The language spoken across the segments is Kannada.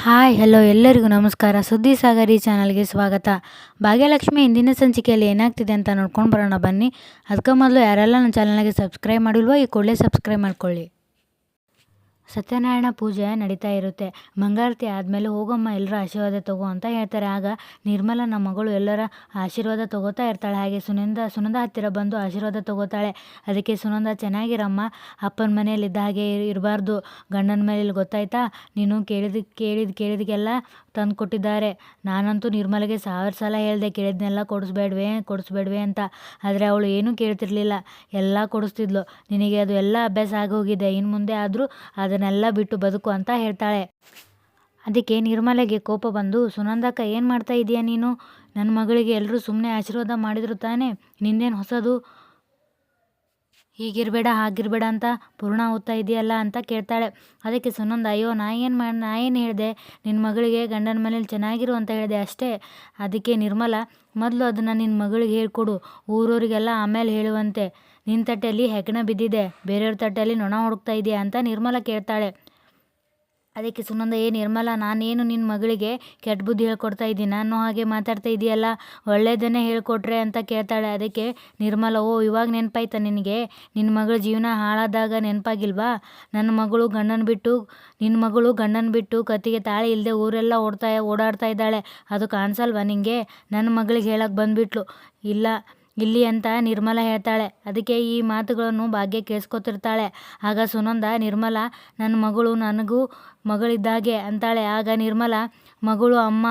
ಹಾಯ್ ಹಲೋ ಎಲ್ಲರಿಗೂ ನಮಸ್ಕಾರ. ಸುದ್ದಿ ಸಾಗರಿ ಚಾನಲ್ಗೆ ಸ್ವಾಗತ. ಭಾಗ್ಯಲಕ್ಷ್ಮಿ ಇಂದಿನ ಸಂಚಿಕೆಯಲ್ಲಿ ಏನಾಗ್ತಿದೆ ಅಂತ ನೋಡ್ಕೊಂಡು ಬರೋಣ ಬನ್ನಿ. ಅದಕ್ಕೆ ಮೊದಲು ಯಾರೆಲ್ಲ ನನ್ನ ಚಾನಲ್ಗೆ ಸಬ್ಸ್ಕ್ರೈಬ್ ಮಾಡಿಲ್ವೋ ಈ ಕೂಡಲೇ ಸಬ್ಸ್ಕ್ರೈಬ್ ಮಾಡ್ಕೊಳ್ಳಿ. ಸತ್ಯನಾರಾಯಣ ಪೂಜೆ ನಡೀತಾ ಇರುತ್ತೆ. ಮಂಗಳಾರತಿ ಆದಮೇಲೆ ಹೋಗಮ್ಮ ಎಲ್ಲರ ಆಶೀರ್ವಾದ ತಗೋ ಅಂತ ಹೇಳ್ತಾರೆ. ಆಗ ನಿರ್ಮಲ ನಮ್ಮ ಮಗಳು ಎಲ್ಲರ ಆಶೀರ್ವಾದ ತಗೋತಾ ಇರ್ತಾಳೆ. ಹಾಗೆ ಸುನಂದ ಹತ್ತಿರ ಬಂದು ಆಶೀರ್ವಾದ ತಗೋತಾಳೆ. ಅದಕ್ಕೆ ಸುನಂದ, ಚೆನ್ನಾಗಿರಮ್ಮ, ಅಪ್ಪನ ಮನೆಯಲ್ಲಿದ್ದ ಹಾಗೆ ಇರಬಾರ್ದು, ಗಂಡನ ಮೇಲೆ ಗೊತ್ತಾಯ್ತಾ, ನೀನು ಕೇಳಿದಕ್ಕೆಲ್ಲ ತಂದು ಕೊಟ್ಟಿದ್ದಾರೆ. ನಾನಂತೂ ನಿರ್ಮಲೆಗೆ 1000 ಸಲ ಹೇಳಿದೆ, ಕೇಳಿದ್ನೆಲ್ಲ ಕೊಡಿಸ್ಬೇಡ್ವೆ ಅಂತ. ಆದರೆ ಅವಳು ಏನೂ ಕೇಳ್ತಿರ್ಲಿಲ್ಲ, ಎಲ್ಲ ಕೊಡಿಸ್ತಿದ್ಲು. ನಿನಗೆ ಅದು ಎಲ್ಲ ಅಭ್ಯಾಸ ಆಗೋಗಿದೆ, ಇನ್ನು ಮುಂದೆ ಆದರೂ ಅದನ್ನೆಲ್ಲ ಬಿಟ್ಟು ಬದುಕು ಅಂತ ಹೇಳ್ತಾಳೆ. ಅದಕ್ಕೆ ನಿರ್ಮಲೆಗೆ ಕೋಪ ಬಂದು, ಸುನಂದಕ್ಕ, ಏನು ಮಾಡ್ತಾ ಇದೀಯ ನೀನು? ನನ್ನ ಮಗಳಿಗೆ ಎಲ್ಲರೂ ಸುಮ್ಮನೆ ಆಶೀರ್ವಾದ ಮಾಡಿದ್ರು ತಾನೇ, ನಿಂದೇನು ಹೊಸದು? ಹೀಗಿರಬೇಡ ಹಾಗಿರಬೇಡ ಅಂತ ಪೂರ್ಣ ಓದ್ತಾ ಇದೆಯಲ್ಲ ಅಂತ ಕೇಳ್ತಾಳೆ. ಅದಕ್ಕೆ ಸುನಂದ, ಅಯ್ಯೋ ನಾ ಏನು ಹೇಳಿದೆ, ನಿನ್ನ ಮಗಳಿಗೆ ಗಂಡನ ಮನೇಲಿ ಚೆನ್ನಾಗಿರು ಅಂತ ಹೇಳಿದೆ ಅಷ್ಟೇ. ಅದಕ್ಕೆ ನಿರ್ಮಲ, ಮೊದಲು ಅದನ್ನು ನಿನ್ನ ಮಗಳಿಗೆ ಹೇಳ್ಕೊಡು, ಊರವರಿಗೆಲ್ಲ ಆಮೇಲೆ ಹೇಳುವಂತೆ. ನಿನ್ನ ತಟ್ಟೆಯಲ್ಲಿ ಹೆಗ್ಗಣ ಬಿದ್ದಿದೆ, ಬೇರೆಯವ್ರ ತಟ್ಟೆಯಲ್ಲಿ ನೊಣ ಹುಡುಕ್ತಾ ಇದೆಯಾ ಅಂತ ನಿರ್ಮಲ ಕೇಳ್ತಾಳೆ. ಅದಕ್ಕೆ ಸುನಂದ, ನಿರ್ಮಲ, ನಾನೇನು ನಿನ್ನ ಮಗಳಿಗೆ ಕೆಟ್ಟ ಬುದ್ಧಿ ಹೇಳ್ಕೊಡ್ತಾ ಇದ್ದೀನಿ ಅನ್ನೋ ಹಾಗೆ ಮಾತಾಡ್ತಾ ಇದೆಯಲ್ಲ, ಒಳ್ಳೆಯದನ್ನೇ ಹೇಳ್ಕೊಟ್ರೆ ಅಂತ ಕೇಳ್ತಾಳೆ. ಅದಕ್ಕೆ ನಿರ್ಮಲ, ಓ ಇವಾಗ ನೆನಪಾಯ್ತಾ ನಿನಗೆ? ನಿನ್ನ ಮಗಳ ಜೀವನ ಹಾಳಾದಾಗ ನೆನಪಾಗಿಲ್ವಾ? ನಿನ್ನ ಮಗಳು ಗಂಡನ ಬಿಟ್ಟು ಕತ್ತಿಗೆ ತಾಳಿ ಇಲ್ಲದೆ ಊರೆಲ್ಲ ಓಡಾಡ್ತಾ ಇದ್ದಾಳೆ, ಅದು ಕಾಣಿಸಲ್ವಾ ನಿಂಗೆ? ನನ್ನ ಮಗಳಿಗೆ ಹೇಳಕ್ಕೆ ಬಂದುಬಿಟ್ಲು ಇಲ್ಲಿ ಅಂತ ನಿರ್ಮಲ ಹೇಳ್ತಾಳೆ. ಅದಕ್ಕೆ ಈ ಮಾತುಗಳನ್ನು ಭಾಗ್ಯ ಕೇಳಿಸ್ಕೊತಿರ್ತಾಳೆ. ಆಗ ಸುನಂದ, ನಿರ್ಮಲ, ನನ್ನ ಮಗಳು ನನಗೂ ಮಗಳಿದ್ದಾಗೆ ಅಂತಾಳೆ. ಆಗ ನಿರ್ಮಲ, ಮಗಳು ಅಮ್ಮ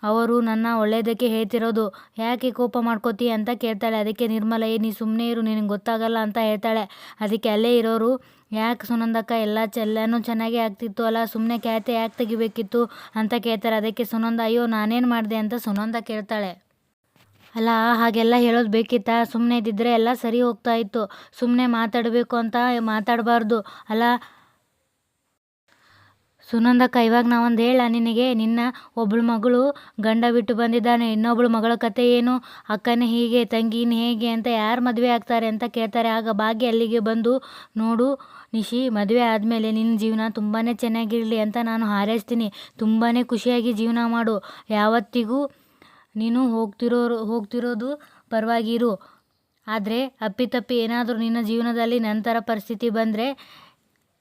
ಅವರು ನನ್ನ ಒಳ್ಳೆಯದಕ್ಕೆ ಹೇಳ್ತಿರೋದು, ಯಾಕೆ ಕೋಪ ಮಾಡ್ಕೋತೀಯ ಅಂತ ಕೇಳ್ತಾಳೆ. ಅದಕ್ಕೆ ನಿರ್ಮಲ, ನೀ ಸುಮ್ಮನೆ ಇರು, ನಿನಗೆ ಗೊತ್ತಾಗಲ್ಲ ಅಂತ ಹೇಳ್ತಾಳೆ. ಅದಕ್ಕೆ ಅಲ್ಲೇ ಇರೋರು, ಯಾಕೆ ಸುನಂದಕ್ಕ, ಎಲ್ಲನೂ ಚೆನ್ನಾಗೇ ಆಗ್ತಿತ್ತು ಅಲ್ಲ, ಸುಮ್ಮನೆ ಖ್ಯಾತೆ ಯಾಕೆ ತೆಗಿಬೇಕಿತ್ತು ಅಂತ ಕೇಳ್ತಾರೆ. ಅದಕ್ಕೆ ಸುನಂದ, ಅಯ್ಯೋ ನಾನೇನು ಮಾಡಿದೆ ಅಂತ ಸುನಂದ ಕೇಳ್ತಾಳೆ. ಅಲ್ಲ, ಹಾಗೆಲ್ಲ ಹೇಳೋದು ಬೇಕಿತ್ತಾ? ಸುಮ್ಮನೆ ಇದ್ದಿದ್ರೆ ಎಲ್ಲ ಸರಿ ಹೋಗ್ತಾ ಇತ್ತು. ಸುಮ್ಮನೆ ಮಾತಾಡಬೇಕು ಅಂತ ಮಾತಾಡಬಾರ್ದು ಅಲ್ಲ ಸುನಂದಕ್ಕ. ಇವಾಗ ನಾವೊಂದು ಹೇಳ ನಿನಗೆ, ನಿನ್ನ ಒಬ್ಬಳು ಮಗಳು ಗಂಡ ಬಿಟ್ಟು ಬಂದಿದ್ದಾನೆ, ಇನ್ನೊಬ್ಬಳು ಮಗಳ ಕತೆ ಏನು? ಅಕ್ಕನೇ ಹೀಗೆ, ತಂಗಿನ ಹೇಗೆ ಅಂತ ಯಾರು ಮದುವೆ ಆಗ್ತಾರೆ ಅಂತ ಕೇಳ್ತಾರೆ. ಆಗ ಭಾಗ್ಯ ಅಲ್ಲಿಗೆ ಬಂದು, ನೋಡು ನಿಶಿ, ಮದುವೆ ಆದಮೇಲೆ ನಿನ್ನ ಜೀವನ ತುಂಬಾ ಚೆನ್ನಾಗಿರಲಿ ಅಂತ ನಾನು ಹಾರೈಸ್ತೀನಿ. ತುಂಬಾ ಖುಷಿಯಾಗಿ ಜೀವನ ಮಾಡು. ಯಾವತ್ತಿಗೂ ನೀನು ಹೋಗ್ತಿರೋದು ಪರವಾಗಿರು. ಆದರೆ ಅಪ್ಪಿತಪ್ಪಿ ಏನಾದರೂ ನಿನ್ನ ಜೀವನದಲ್ಲಿ ನಂತರ ಪರಿಸ್ಥಿತಿ ಬಂದರೆ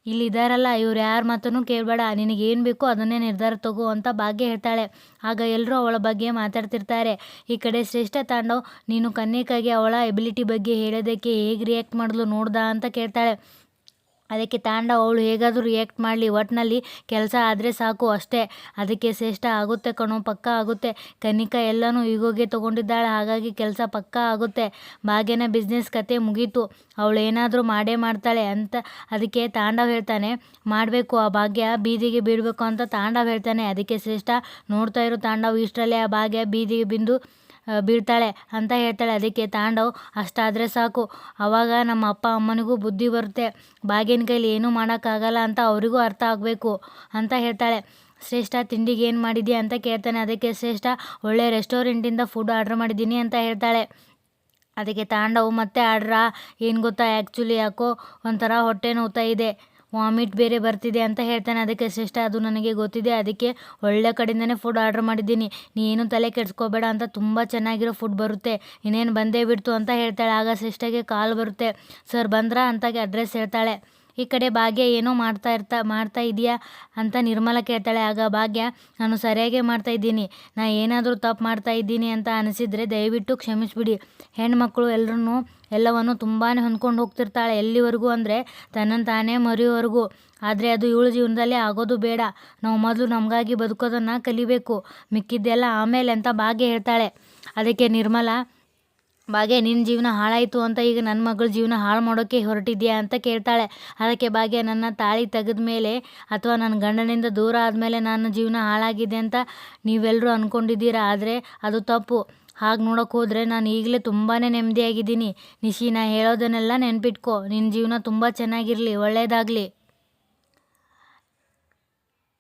ಇಲ್ಲಿದ್ದಾರಲ್ಲ, ಇವ್ರು ಯಾರ ಮಾತನ್ನು ಕೇಳಬೇಡ, ನಿನಗೇನು ಬೇಕೋ ಅದನ್ನೇ ನಿರ್ಧಾರ ತಗೋ ಅಂತ ಭಾಗ್ಯ ಹೇಳ್ತಾಳೆ. ಆಗ ಎಲ್ಲರೂ ಅವಳ ಬಗ್ಗೆ ಮಾತಾಡ್ತಿರ್ತಾರೆ. ಈ ಕಡೆ ಶ್ರೇಷ್ಠ ತಾಂಡವ್, ನೀನು ಕನ್ನಿಕಾಗೆ ಅವಳ ಎಬಿಲಿಟಿ ಬಗ್ಗೆ ಹೇಳೋದಕ್ಕೆ ಹೇಗೆ ರಿಯಾಕ್ಟ್ ಮಾಡಿದ್ಲು ನೋಡ್ದಾ ಅಂತ ಕೇಳ್ತಾಳೆ. ಅದಕ್ಕೆ ತಾಂಡವ್, ಅವಳು ಹೇಗಾದರೂ ರಿಯಾಕ್ಟ್ ಮಾಡಲಿ, ಒಟ್ಟಿನಲ್ಲಿ ಕೆಲಸ ಆದರೆ ಸಾಕು ಅಷ್ಟೇ. ಅದಕ್ಕೆ ಶ್ರೇಷ್ಠ, ಆಗುತ್ತೆ ಕಣೋ, ಪಕ್ಕಾ ಆಗುತ್ತೆ. ಕನ್ನಿಕಾ ಎಲ್ಲನೂ ಈಗೋಗೆ ತೊಗೊಂಡಿದ್ದಾಳೆ, ಹಾಗಾಗಿ ಕೆಲಸ ಪಕ್ಕಾ ಆಗುತ್ತೆ. ಭಾಗ್ಯನ ಬಿಸ್ನೆಸ್ ಕತೆ ಮುಗೀತು, ಅವಳು ಏನಾದರೂ ಮಾಡೇ ಮಾಡ್ತಾಳೆ ಅಂತ. ಅದಕ್ಕೆ ತಾಂಡವ್ ಹೇಳ್ತಾನೆ, ಮಾಡಬೇಕು, ಆ ಭಾಗ್ಯ ಬೀದಿಗೆ ಬೀಳಬೇಕು ಅಂತ ತಾಂಡವ್ ಹೇಳ್ತಾನೆ. ಅದಕ್ಕೆ ಶ್ರೇಷ್ಠ, ನೋಡ್ತಾ ಇರು ತಾಂಡವ್, ಇಷ್ಟರಲ್ಲೇ ಆ ಭಾಗ್ಯ ಬೀದಿಗೆ ಬೀಳ್ತಾಳೆ ಅಂತ ಹೇಳ್ತಾಳೆ. ಅದಕ್ಕೆ ತಾಂಡವ್, ಅಷ್ಟಾದರೆ ಸಾಕು, ಆವಾಗ ನಮ್ಮ ಅಪ್ಪ ಅಮ್ಮನಿಗೂ ಬುದ್ಧಿ ಬರುತ್ತೆ, ಭಾಗ್ಯನ ಕೈಲಿ ಏನೂ ಮಾಡೋಕ್ಕಾಗಲ್ಲ ಅಂತ ಅವರಿಗೂ ಅರ್ಥ ಆಗಬೇಕು ಅಂತ ಹೇಳ್ತಾಳೆ. ಶ್ರೇಷ್ಠ, ತಿಂಡಿಗೆ ಏನು ಮಾಡಿದ್ಯಾ ಅಂತ ಕೇಳ್ತಾನೆ. ಅದಕ್ಕೆ ಶ್ರೇಷ್ಠ, ಒಳ್ಳೆ ರೆಸ್ಟೋರೆಂಟಿಂದ ಫುಡ್ ಆರ್ಡ್ರ್ ಮಾಡಿದ್ದೀನಿ ಅಂತ ಹೇಳ್ತಾಳೆ. ಅದಕ್ಕೆ ತಾಂಡವ್, ಮತ್ತೆ ಆರ್ಡ್ರಾ? ಏನು ಗೊತ್ತಾ, ಆ್ಯಕ್ಚುಲಿ ಯಾಕೋ ಒಂಥರ ಹೊಟ್ಟೆ ನೋವ್ತಾ ಇದೆ, ವಾಮಿಟ್ ಬೇರೆ ಬರ್ತಿದೆ ಅಂತ ಹೇಳ್ತಾನೆ. ಅದಕ್ಕೆ ಶ್ರೇಷ್ಠ, ಅದು ನನಗೆ ಗೊತ್ತಿದೆ, ಅದಕ್ಕೆ ಒಳ್ಳೆ ಕಡೆಯಿಂದನೇ ಫುಡ್ ಆರ್ಡ್ರ್ ಮಾಡಿದ್ದೀನಿ, ನೀ ಏನು ತಲೆ ಕೆಡಿಸ್ಕೋಬೇಡ ಅಂತ, ತುಂಬ ಚೆನ್ನಾಗಿರೋ ಫುಡ್ ಬರುತ್ತೆ, ಇನ್ನೇನು ಬಂದೇ ಬಿಡ್ತು ಅಂತ ಹೇಳ್ತಾಳೆ. ಆಗ ಶ್ರೇಷ್ಠಗೆ ಕಾಲ್ ಬರುತ್ತೆ. ಸರ್ ಬಂದ್ರಾ ಅಂತ ಅಡ್ರೆಸ್ ಹೇಳ್ತಾಳೆ. ಈ ಕಡೆ ಭಾಗ್ಯ ಏನೋ ಮಾಡ್ತಾ ಇದೆಯಾ ಅಂತ ನಿರ್ಮಲ ಕೇಳ್ತಾಳೆ. ಆಗ ಭಾಗ್ಯ, ನಾನು ಸರಿಯಾಗೇ ಮಾಡ್ತಾ ಇದ್ದೀನಿ, ನಾ ಏನಾದರೂ ತಪ್ಪು ಮಾಡ್ತಾ ಇದ್ದೀನಿ ಅಂತ ಅನಿಸಿದರೆ ದಯವಿಟ್ಟು ಕ್ಷಮಿಸ್ಬಿಡಿ. ಹೆಣ್ಮಕ್ಳು ಎಲ್ಲವನ್ನು ತುಂಬಾ ಹೊಂದ್ಕೊಂಡು ಹೋಗ್ತಿರ್ತಾಳೆ, ಎಲ್ಲಿವರೆಗೂ ಅಂದರೆ ತನ್ನನ್ನು ತಾನೇ ಮರೆಯೋವರೆಗೂ. ಆದರೆ ಅದು ಇವಳ ಜೀವನದಲ್ಲಿ ಆಗೋದು ಬೇಡ. ನಾವು ಮೊದಲು ನಮಗಾಗಿ ಬದುಕೋದನ್ನು ಕಲಿಬೇಕು, ಮಿಕ್ಕಿದ್ದೆಲ್ಲ ಆಮೇಲೆ ಅಂತ ಭಾಗ್ಯ ಹೇಳ್ತಾಳೆ. ಅದಕ್ಕೆ ನಿರ್ಮಲ, ಭಾಗ್ಯ, ನಿನ್ನ ಜೀವನ ಹಾಳಾಯಿತು ಅಂತ ಈಗ ನನ್ನ ಮಗಳ ಜೀವನ ಹಾಳು ಮಾಡೋಕ್ಕೆ ಹೊರಟಿದ್ಯಾ ಅಂತ ಕೇಳ್ತಾಳೆ. ಅದಕ್ಕೆ ಭಾಗ್ಯ, ನನ್ನ ತಾಳಿ ತೆಗೆದ ಮೇಲೆ ಅಥವಾ ನನ್ನ ಗಂಡನಿಂದ ದೂರ ಆದಮೇಲೆ ನನ್ನ ಜೀವನ ಹಾಳಾಗಿದೆ ಅಂತ ನೀವೆಲ್ಲರೂ ಅಂದ್ಕೊಂಡಿದ್ದೀರಾ, ಆದರೆ ಅದು ತಪ್ಪು. ಹಾಗೆ ನೋಡೋಕೆ ಹೋದರೆ ನಾನು ಈಗಲೇ ತುಂಬಾ ನೆಮ್ಮದಿಯಾಗಿದ್ದೀನಿ. ನಿಶಿ, ನಾ ಹೇಳೋದನ್ನೆಲ್ಲ ನೆನ್ಪಿಟ್ಕೋ, ನಿನ್ನ ಜೀವನ ತುಂಬ ಚೆನ್ನಾಗಿರಲಿ, ಒಳ್ಳೆಯದಾಗಲಿ.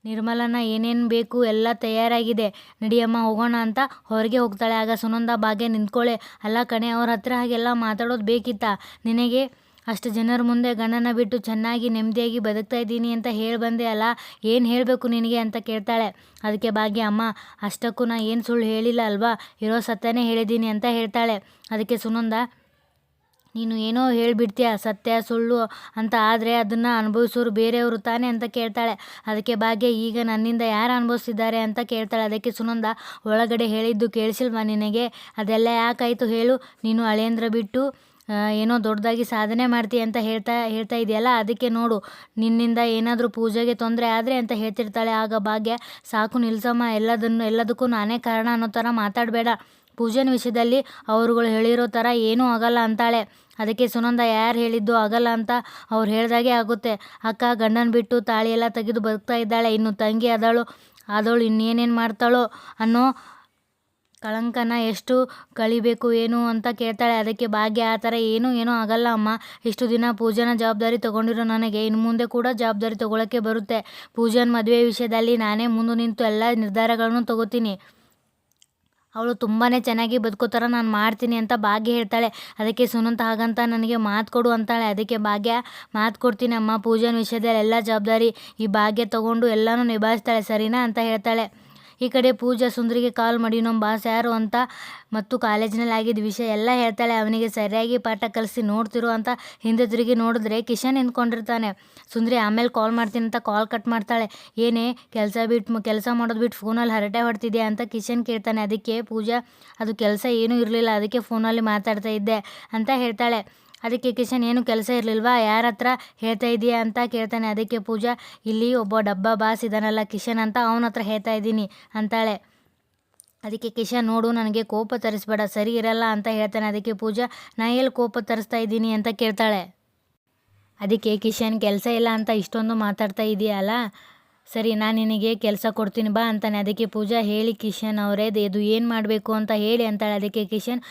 ನಿರ್ಮಲನ ಏನೇನು ಬೇಕು ಎಲ್ಲ ತಯಾರಾಗಿದೆ, ನಡಿಯಮ್ಮ ಹೋಗೋಣ ಅಂತ ಹೊರಗೆ ಹೋಗ್ತಾಳೆ. ಆಗ ಸುನಂದ, ಭಾಗ್ಯ ನಿಂತ್ಕೊಳ್ಳೆ, ಅಲ್ಲ ಕಣೆ, ಅವ್ರ ಹತ್ರ ಹಾಗೆಲ್ಲ ಮಾತಾಡೋದು ಬೇಕಿತ್ತಾ ನಿನಗೆ? ಅಷ್ಟು ಜನರ ಮುಂದೆ ಗಂಡನ ಬಿಟ್ಟು ಚೆನ್ನಾಗಿ ನೆಮ್ಮದಿಯಾಗಿ ಬದುಕ್ತಾ ಇದ್ದೀನಿ ಅಂತ ಹೇಳಿ ಬಂದೆ ಅಲ್ಲ, ಏನು ಹೇಳಬೇಕು ನಿನಗೆ ಅಂತ ಕೇಳ್ತಾಳೆ. ಅದಕ್ಕೆ ಭಾಗ್ಯ, ಅಮ್ಮ ಅಷ್ಟಕ್ಕೂ ನಾ ಏನು ಸುಳ್ಳು ಹೇಳಿಲ್ಲ ಅಲ್ವಾ, ಇರೋ ಸತ್ಯನೇ ಹೇಳಿದ್ದೀನಿ ಅಂತ ಹೇಳ್ತಾಳೆ. ಅದಕ್ಕೆ ಸುನಂದ, ನೀನು ಏನೋ ಹೇಳಿಬಿಡ್ತೀಯ ಸತ್ಯ ಸುಳ್ಳು ಅಂತ, ಆದರೆ ಅದನ್ನು ಅನುಭವಿಸೋರು ಬೇರೆಯವರು ತಾನೇ ಅಂತ ಕೇಳ್ತಾಳೆ. ಅದಕ್ಕೆ ಭಾಗ್ಯ, ಈಗ ನನ್ನಿಂದ ಯಾರು ಅನುಭವಿಸಿದ್ದಾರೆ ಅಂತ ಕೇಳ್ತಾಳೆ. ಅದಕ್ಕೆ ಸುನಂದ, ಒಳಗಡೆ ಹೇಳಿದ್ದು ಕೇಳಿಸಿಲ್ವಾ ನಿನಗೆ, ಅದೆಲ್ಲ ಯಾಕಾಯಿತು ಹೇಳು, ನೀನು ಅಳಿಯಂದ್ರ ಬಿಟ್ಟು ಏನೋ ದೊಡ್ಡದಾಗಿ ಸಾಧನೆ ಮಾಡ್ತೀಯ ಅಂತ ಹೇಳ್ತಾ ಇದೆಯಲ್ಲ, ಅದಕ್ಕೆ ನೋಡು ನಿನ್ನಿಂದ ಏನಾದರೂ ಪೂಜೆಗೆ ತೊಂದರೆ ಆದರೆ ಅಂತ ಹೇಳ್ತಿರ್ತಾಳೆ. ಆಗ ಭಾಗ್ಯ, ಸಾಕು ನಿಲ್ಸಮ್ಮ, ಎಲ್ಲದಕ್ಕೂ ನಾನೇ ಕಾರಣ ಅನ್ನೋ ಥರ ಮಾತಾಡಬೇಡ, ಪೂಜೆನ ವಿಷಯದಲ್ಲಿ ಅವರುಗಳು ಹೇಳಿರೋ ಥರ ಏನೂ ಆಗಲ್ಲ ಅಂತಾಳೆ. ಅದಕ್ಕೆ ಸುನಂದ, ಯಾರು ಹೇಳಿದ್ದು ಆಗಲ್ಲ ಅಂತ, ಅವ್ರು ಹೇಳ್ದಾಗೆ ಆಗುತ್ತೆ. ಅಕ್ಕ ಗಂಡನ ಬಿಟ್ಟು ತಾಳಿ ಎಲ್ಲ ತೆಗೆದು ಬದುಕ್ತಾ ಇದ್ದಾಳೆ, ಇನ್ನು ತಂಗಿ ಆದವಳು ಇನ್ನೇನೇನು ಮಾಡ್ತಾಳೋ ಅನ್ನೋ ಕಳಂಕನ ಎಷ್ಟು ಕಳಿಬೇಕು ಏನು ಅಂತ ಕೇಳ್ತಾಳೆ. ಅದಕ್ಕೆ ಭಾಗ್ಯ, ಆ ಥರ ಏನೂ ಆಗಲ್ಲ ಅಮ್ಮ, ಇಷ್ಟು ದಿನ ಪೂಜಾನ ಜವಾಬ್ದಾರಿ ತೊಗೊಂಡಿರೋ ನನಗೆ ಇನ್ನು ಮುಂದೆ ಕೂಡ ಜವಾಬ್ದಾರಿ ತೊಗೊಳಕ್ಕೆ ಬರುತ್ತೆ. ಪೂಜಾನ ಮದುವೆ ವಿಷಯದಲ್ಲಿ ನಾನೇ ಮುಂದೆ ನಿಂತು ಎಲ್ಲ ನಿರ್ಧಾರಗಳನ್ನು ತಗೋತೀನಿ, ಅವಳು ತುಂಬಾ ಚೆನ್ನಾಗಿ ಬದುಕೋ ಥರ ನಾನು ಮಾಡ್ತೀನಿ ಅಂತ ಭಾಗ್ಯ ಹೇಳ್ತಾಳೆ. ಅದಕ್ಕೆ ಸುನಂದ, ಹಾಗಂತ ನನಗೆ ಮಾತು ಕೊಡು ಅಂತಾಳೆ. ಅದಕ್ಕೆ ಭಾಗ್ಯ, ಮಾತು ಕೊಡ್ತೀನಿ ಅಮ್ಮ, ಪೂಜಾನ ವಿಷಯದಲ್ಲಿ ಎಲ್ಲ ಜವಾಬ್ದಾರಿ ಈ ಭಾಗ್ಯ ತೊಗೊಂಡು ಎಲ್ಲನೂ ನಿಭಾಯಿಸ್ತಾಳೆ ಸರಿನಾ ಅಂತ ಹೇಳ್ತಾಳೆ. ಈ ಕಡೆ ಪೂಜಾ ಸುಂದ್ರಿಗೆ ಕಾಲ್ ಮಾಡಿ ನಮ್ಮ ಬಾಸ್ ಯಾರು ಅಂತ ಮತ್ತು ಕಾಲೇಜಿನಲ್ಲಿ ಆಗಿದ್ದ ವಿಷಯ ಎಲ್ಲ ಹೇಳ್ತಾಳೆ. ಅವನಿಗೆ ಸರಿಯಾಗಿ ಪಾಠ ಕಲಿಸಿ ನೋಡ್ತಿರು ಅಂತ ಹಿಂದೆ ತಿರುಗಿ ನೋಡಿದ್ರೆ ಕಿಶನ್ ನಿಂತ್ಕೊಂಡಿರ್ತಾನೆ. ಸುಂದ್ರಿ ಆಮೇಲೆ ಕಾಲ್ ಮಾಡ್ತೀನಿ ಅಂತ ಕಾಲ್ ಕಟ್ ಮಾಡ್ತಾಳೆ. ಏನೇ ಕೆಲಸ ಮಾಡೋದು ಬಿಟ್ಟು ಫೋನಲ್ಲಿ ಹರಟೆ ಹೊಡ್ತಿದ್ಯಾ ಅಂತ ಕಿಶನ್ ಕೇಳ್ತಾನೆ. ಅದಕ್ಕೆ ಪೂಜಾ, ಅದು ಕೆಲಸ ಏನೂ ಇರಲಿಲ್ಲ, ಅದಕ್ಕೆ ಫೋನಲ್ಲಿ ಮಾತಾಡ್ತಾ ಇದ್ದೆ ಅಂತ ಹೇಳ್ತಾಳೆ. ಅದಕ್ಕೆ ಕಿಶನ್, ಏನು ಕೆಲಸ ಇರಲಿಲ್ವಾ, ಯಾರ ಹತ್ರ ಹೇಳ್ತಾ ಇದೀಯಾ ಅಂತ ಕೇಳ್ತಾನೆ. ಅದಕ್ಕೆ ಪೂಜಾ, ಇಲ್ಲಿ ಒಬ್ಬ ಡಬ್ಬಾ ಬಾಸ್ ಇದ್ದಾನಲ್ಲ ಕಿಶನ್ ಅಂತ, ಅವನ ಹತ್ರ ಹೇಳ್ತಾ ಇದ್ದೀನಿ ಅಂತಾಳೆ. ಅದಕ್ಕೆ ಕಿಶನ್, ನೋಡು ನನಗೆ ಕೋಪ ತರಿಸ್ಬೇಡ, ಸರಿ ಇರಲ್ಲ ಅಂತ ಹೇಳ್ತಾನೆ. ಅದಕ್ಕೆ ಪೂಜಾ, ನಾ ಎಲ್ಲಿ ಕೋಪ ತರಿಸ್ತಾ ಇದ್ದೀನಿ ಅಂತ ಕೇಳ್ತಾಳೆ. ಅದಕ್ಕೆ ಕಿಶನ್, ಕೆಲಸ ಇಲ್ಲ ಅಂತ ಇಷ್ಟೊಂದು ಮಾತಾಡ್ತಾ ಇದೆಯಲ್ಲ, ಸರಿ ನಾನು ನಿನಗೆ ಕೆಲಸ ಕೊಡ್ತೀನಿ ಬಾ ಅಂತಾನೆ. ಅದಕ್ಕೆ ಪೂಜಾ, ಹೇಳಿ ಕಿಶನ್ ಅವರೇ, ಇದು ಏನು ಮಾಡಬೇಕು ಅಂತ ಹೇಳಿ ಅಂತಾಳೆ. ಅದಕ್ಕೆ ಕಿಶನ್,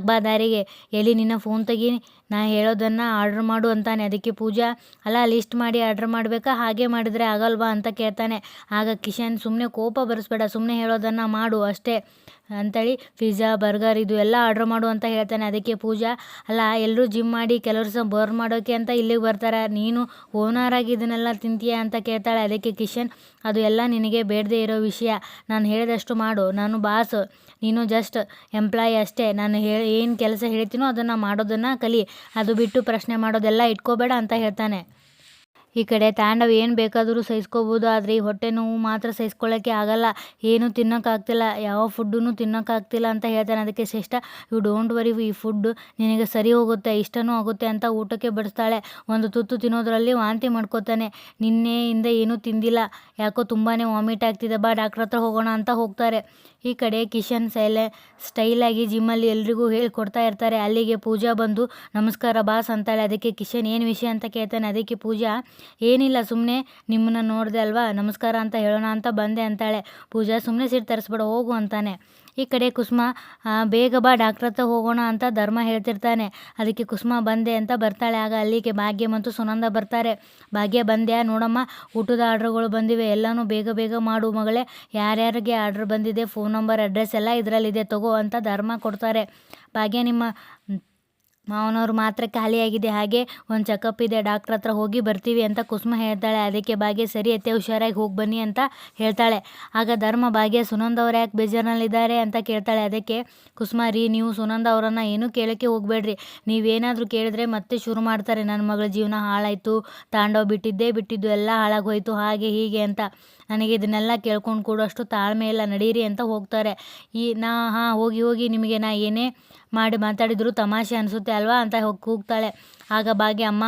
ಬಾ ದಾರಿಗೆ, ಎಲ್ಲಿ ನಿನ್ನ ಫೋನ್ ತೆಗಿ, ನಾ ಹೇಳೋದನ್ನು ಆರ್ಡ್ರ್ ಮಾಡು ಅಂತಾನೆ. ಅದಕ್ಕೆ ಪೂಜಾ, ಅಲ್ಲ ಲಿಸ್ಟ್ ಮಾಡಿ ಆರ್ಡ್ರ್ ಮಾಡಬೇಕಾ, ಹಾಗೆ ಮಾಡಿದರೆ ಆಗಲ್ವಾ ಅಂತ ಕೇಳ್ತಾನೆ. ಆಗ ಕಿಶನ್, ಸುಮ್ಮನೆ ಕೋಪ ಬರೆಸ್ಬೇಡ, ಸುಮ್ಮನೆ ಹೇಳೋದನ್ನು ಮಾಡು ಅಷ್ಟೇ ಅಂತೇಳಿ ಪಿಜ್ಜಾ ಬರ್ಗರ್ ಇದು ಎಲ್ಲ ಆರ್ಡ್ರ್ ಮಾಡು ಅಂತ ಹೇಳ್ತಾನೆ. ಅದಕ್ಕೆ ಪೂಜಾ, ಅಲ್ಲ ಎಲ್ಲರೂ ಜಿಮ್ ಮಾಡಿ ಕೆಲವರು ಬರ್ನ್ ಮಾಡೋಕ್ಕೆ ಅಂತ ಇಲ್ಲಿಗೆ ಬರ್ತಾರೆ, ನೀನು ಓನರ್ ಆಗಿ ಇದನ್ನೆಲ್ಲ ತಿಂತೀಯ ಅಂತ ಕೇಳ್ತಾಳೆ. ಅದಕ್ಕೆ ಕಿಶನ್, ಅದು ಎಲ್ಲ ನಿನಗೆ ಬೇಡದೇ ಇರೋ ವಿಷಯ, ನಾನು ಹೇಳಿದಷ್ಟು ಮಾಡು, ನಾನು ಬಾಸ್, ನೀನು ಜಸ್ಟ್ ಎಂಪ್ಲಾಯಿ ಅಷ್ಟೇ, ನಾನು ಏನು ಕೆಲಸ ಹೇಳ್ತೀನೋ ಅದನ್ನು ಮಾಡೋದನ್ನು ಕಲಿ, ಅದು ಬಿಟ್ಟು ಪ್ರಶ್ನೆ ಮಾಡೋದೆಲ್ಲ ಇಟ್ಕೋಬೇಡ ಅಂತ ಹೇಳ್ತಾನೆ. ಈ ಕಡೆ ತಾಂಡವ್ ಏನು ಬೇಕಾದರೂ ಸಹಿಸ್ಕೋಬೋದು, ಆದರೆ ಈ ಹೊಟ್ಟೆ ನೋವು ಮಾತ್ರ ಸಹಿಸ್ಕೊಳ್ಳೋಕ್ಕೆ ಆಗಲ್ಲ, ಏನೂ ತಿನ್ನೋಕ್ಕಾಗ್ತಿಲ್ಲ, ಯಾವ ಫುಡ್ಡೂ ತಿನ್ನೋಕ್ಕಾಗ್ತಿಲ್ಲ ಅಂತ ಹೇಳ್ತಾನೆ. ಅದಕ್ಕೆ ಶ್ರೇಷ್ಠ, ಯು ಡೋಂಟ್ ವರಿ, ಈ ಫುಡ್ಡು ನಿನಗೆ ಸರಿ ಹೋಗುತ್ತೆ, ಇಷ್ಟನೂ ಆಗುತ್ತೆ ಅಂತ ಊಟಕ್ಕೆ ಬಡಿಸ್ತಾಳೆ. ಒಂದು ತುತ್ತು ತಿನ್ನೋದ್ರಲ್ಲಿ ವಾಂತಿ ಮಾಡ್ಕೋತಾನೆ. ನಿನ್ನೆಯಿಂದ ಏನೂ ತಿಂದಿಲ್ಲ, ಯಾಕೋ ತುಂಬಾ ವಾಮಿಟ್ ಆಗ್ತಿದೆ, ಬಾ ಡಾಕ್ಟ್ರ್ ಹತ್ರ ಹೋಗೋಣ ಅಂತ ಹೋಗ್ತಾರೆ. ಈ ಕಡೆ ಕಿಶನ್ ಸ್ಟೈಲಾಗಿ ಜಿಮ್ಮಲ್ಲಿ ಎಲ್ರಿಗೂ ಹೇಳ್ಕೊಡ್ತಾ ಇರ್ತಾರೆ. ಅಲ್ಲಿಗೆ ಪೂಜಾ ಬಂದು ನಮಸ್ಕಾರ ಬಾಸ್ ಅಂತಾಳೆ. ಅದಕ್ಕೆ ಕಿಶನ್, ಏನು ವಿಷಯ ಅಂತ ಕೇಳ್ತಾನೆ. ಅದಕ್ಕೆ ಪೂಜಾ, ಏನಿಲ್ಲ, ಸುಮ್ಮನೆ ನಿಮ್ಮನ್ನ ನೋಡಿದೆ ಅಲ್ವಾ, ನಮಸ್ಕಾರ ಅಂತ ಹೇಳೋಣ ಅಂತ ಬಂದೆ ಅಂತಾಳೆ. ಪೂಜಾ, ಸುಮ್ಮನೆ ಸಿಟ್ಟು ತರಿಸ್ಬೇಡ, ಹೋಗು ಅಂತಾನೆ. ಈ ಕಡೆ ಕುಸುಮ, ಬೇಗ ಬಾ ಡಾಕ್ಟ್ರ್ ಹತ್ರ ಹೋಗೋಣ ಅಂತ ಧರ್ಮ ಹೇಳ್ತಿರ್ತಾನೆ. ಅದಕ್ಕೆ ಕುಸುಮ ಬಂದೆ ಅಂತ ಬರ್ತಾಳೆ. ಆಗ ಅಲ್ಲಿಗೆ ಭಾಗ್ಯ ಮತ್ತು ಸುನಂದ ಬರ್ತಾರೆ. ಭಾಗ್ಯ, ಬಂದ್ಯಾ ನೋಡಮ್ಮ, ಊಟದ ಆರ್ಡ್ರ್ಗಳು ಬಂದಿವೆ, ಎಲ್ಲನೂ ಬೇಗ ಬೇಗ ಮಾಡು ಮಗಳೇ, ಯಾರ್ಯಾರಿಗೆ ಆರ್ಡ್ರ್ ಬಂದಿದೆ ಫೋನ್ ನಂಬರ್ ಅಡ್ರೆಸ್ ಎಲ್ಲ ಇದರಲ್ಲಿದೆ ತಗೋ ಅಂತ ಧರ್ಮ ಕೊಡ್ತಾರೆ. ಭಾಗ್ಯ, ನಿಮ್ಮ ಮಾವನವ್ರು ಮಾತ್ರ ಖಾಲಿಯಾಗಿದೆ, ಹಾಗೆ ಒಂದು ಚೆಕಪ್ ಇದೆ, ಡಾಕ್ಟ್ರ್ ಹತ್ರ ಹೋಗಿ ಬರ್ತೀವಿ ಅಂತ ಕುಸುಮ ಹೇಳ್ತಾಳೆ. ಅದಕ್ಕೆ ಭಾಗ್ಯ, ಸರಿ ಅತ್ತೆ, ಹುಷಾರಾಗಿ ಹೋಗಿ ಬನ್ನಿ ಅಂತ ಹೇಳ್ತಾಳೆ. ಆಗ ಧರ್ಮ, ಭಾಗ್ಯ ಸುನಂದ ಅವ್ರು ಯಾಕೆ ಬೇಜಾರಿನಲ್ಲಿದ್ದಾರೆ ಅಂತ ಕೇಳ್ತಾಳೆ. ಅದಕ್ಕೆ ಕುಸುಮ, ರೀ ನೀವು ಸುನಂದ ಅವರನ್ನು ಏನೂ ಕೇಳೋಕ್ಕೆ ಹೋಗಬೇಡ್ರಿ, ನೀವೇನಾದರೂ ಕೇಳಿದ್ರೆ ಮತ್ತೆ ಶುರು ಮಾಡ್ತಾರೆ, ನನ್ನ ಮಗಳ ಜೀವನ ಹಾಳಾಯಿತು, ತಾಂಡವ್ ಬಿಟ್ಟಿದ್ದು ಎಲ್ಲ ಹಾಳಾಗೋಯ್ತು, ಹಾಗೆ ಹೀಗೆ ಅಂತ, ನನಗೆ ಇದನ್ನೆಲ್ಲ ಕೇಳ್ಕೊಂಡು ಕೂಡೋಷ್ಟು ತಾಳ್ಮೆ ಇಲ್ಲ, ನಡೀರಿ ಅಂತ ಹೋಗ್ತಾರೆ. ಹೋಗಿ ನಿಮಗೆ ನಾ ಏನೇ ಮಾಡಿ ಮಾತಾಡಿದ್ರು ತಮಾಷೆ ಅನಿಸುತ್ತೆ ಅಲ್ವಾ ಅಂತ ಕೂಗ್ತಾಳೆ. ಆಗ ಭಾಗ್ಯ, ಅಮ್ಮ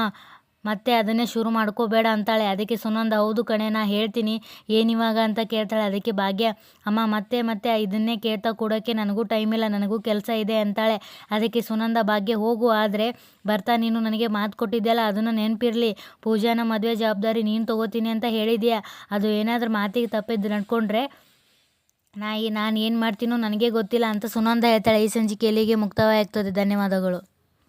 ಮತ್ತೆ ಅದನ್ನೇ ಶುರು ಮಾಡ್ಕೋಬೇಡ ಅಂತಾಳೆ. ಅದಕ್ಕೆ ಸುನಂದ, ಹೌದು ಕಣೆ, ನಾ ಹೇಳ್ತೀನಿ, ಏನಿವಾಗ ಅಂತ ಕೇಳ್ತಾಳೆ. ಅದಕ್ಕೆ ಭಾಗ್ಯ, ಅಮ್ಮ ಮತ್ತೆ ಇದನ್ನೇ ಕೇಳ್ತಾ ಕೊಡೋಕ್ಕೆ ನನಗೂ ಟೈಮ್ ಇಲ್ಲ, ನನಗೂ ಕೆಲಸ ಇದೆ ಅಂತಾಳೆ. ಅದಕ್ಕೆ ಸುನಂದ, ಭಾಗ್ಯ ಹೋಗು, ಆದರೆ ಬರ್ತಾ ನೀನು ನನಗೆ ಮಾತು ಕೊಟ್ಟಿದ್ಯಲ್ಲ ಅದನ್ನು ನೆನಪಿರಲಿ, ಪೂಜಾನ ಮದುವೆ ಜವಾಬ್ದಾರಿ ನೀನು ತೊಗೋತೀನಿ ಅಂತ ಹೇಳಿದ್ಯಾ, ಅದು ಏನಾದರೂ ಮಾತಿಗೆ ತಪ್ಪಿದ್ದು ನಡ್ಕೊಂಡ್ರೆ ನಾನು ಏನು ಮಾಡ್ತೀನೋ ನನಗೆ ಗೊತ್ತಿಲ್ಲ ಅಂತ ಸುನಂದ ಹೇಳ್ತಾಳೆ. ಈ ಸಂಚಿಕೆ ಇಲ್ಲಿಗೆ ಮುಕ್ತಾಯವಾಗ್ತದೆ. ಧನ್ಯವಾದಗಳು.